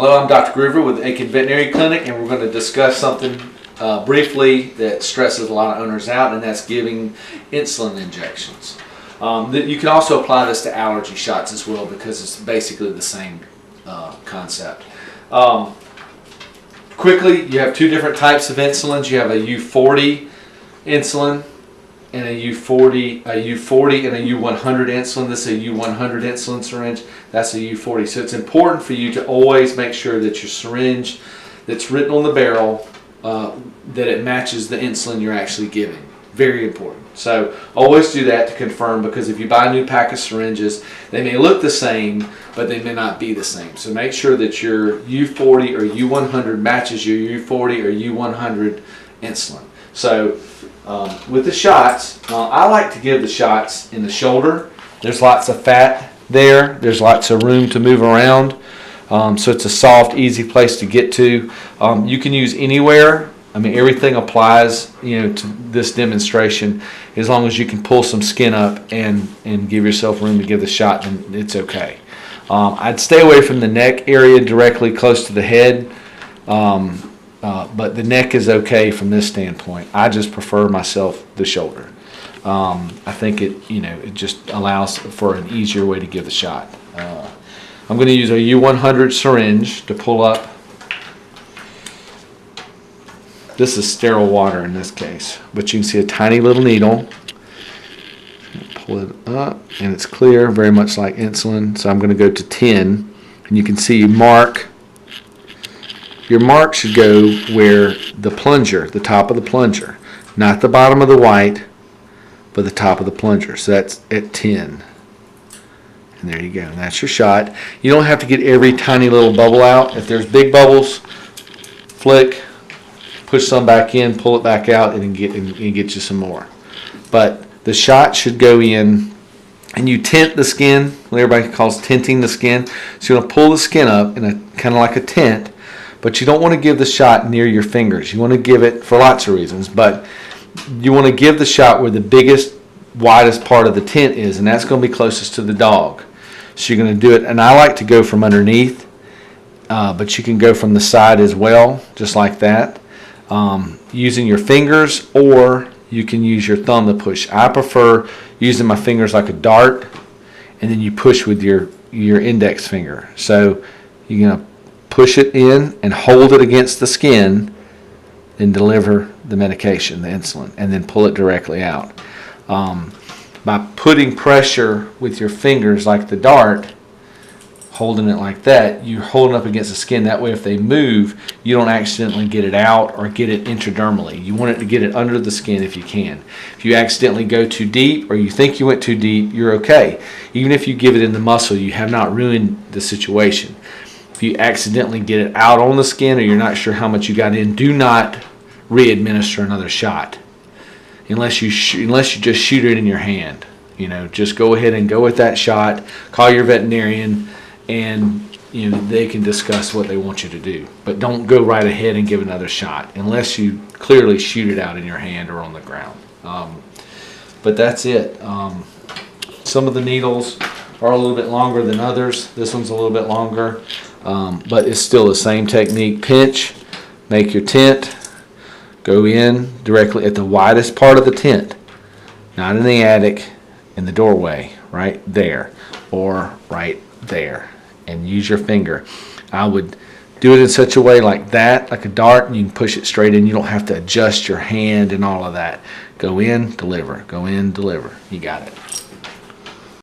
Hello, I'm Dr. Groover with Aiken Veterinary Clinic, and we're going to discuss something briefly that stresses a lot of owners out, and that's giving insulin injections. You can also apply this to allergy shots as well because it's basically the same concept. Quickly, you have two different types of insulins. You have a U40 insulin and a U40 and a U100 insulin. This is a U100 insulin syringe. That's a U40. So it's important for you to always make sure that your syringe that's written on the barrel, that it matches the insulin you're actually giving. Very important. So always do that to confirm, because if you buy a new pack of syringes, they may look the same, but they may not be the same. So make sure that your U40 or U100 matches your U40 or U100 insulin. So with the shots, I like to give the shots in the shoulder. There's lots of fat there. There's lots of room to move around. So it's a soft, easy place to get to. You can use anywhere. I mean, everything applies, to this demonstration. As long as you can pull some skin up and give yourself room to give the shot, then it's okay. I'd stay away from the neck area directly close to the head. But the neck is okay from this standpoint. I just prefer myself the shoulder. I think it just allows for an easier way to give the shot. I'm going to use a U100 syringe to pull up. This is sterile water in this case, but you can see a tiny little needle. Pull it up, and it's clear, very much like insulin. So I'm going to go to 10, and you can see your mark should go where the plunger, the top of the plunger, not the bottom of the white, but the top of the plunger. So that's at 10. And there you go. And that's your shot. You don't have to get every tiny little bubble out. If there's big bubbles, flick, push some back in, pull it back out, and get you some more. But the shot should go in, and you tint the skin, what everybody calls tinting the skin. So you're going to pull the skin up in a kind of like a tint. But you don't want to give the shot near your fingers. You want to give it for lots of reasons, but you want to give the shot where the biggest, widest part of the tent is, and that's going to be closest to the dog. So you're going to do it, and I like to go from underneath, but you can go from the side as well, just like that, using your fingers, or you can use your thumb to push. I prefer using my fingers like a dart, and then you push with your index finger. So you're going to push it in and hold it against the skin and deliver the medication, the insulin, and then pull it directly out. By putting pressure with your fingers like the dart, holding it like that, you're holding up against the skin. That way if they move, you don't accidentally get it out or get it intradermally. You want it to get it under the skin if you can. If you accidentally go too deep or you think you went too deep, you're okay. Even if you give it in the muscle, you have not ruined the situation. If you accidentally get it out on the skin or you're not sure how much you got in, do not re-administer another shot unless you just shoot it in your hand. Just go ahead and go with that shot. Call your veterinarian, and they can discuss what they want you to do. But don't go right ahead and give another shot unless you clearly shoot it out in your hand or on the ground. But that's it. Some of the needles are a little bit longer than others. This one's a little bit longer. But it's still the same technique. Pinch, make your tent, go in directly at the widest part of the tent, not in the attic, in the doorway, right there, or right there, and use your finger. I would do it in such a way like that, like a dart, and you can push it straight in. You don't have to adjust your hand and all of that. Go in, deliver. Go in, deliver. You got it.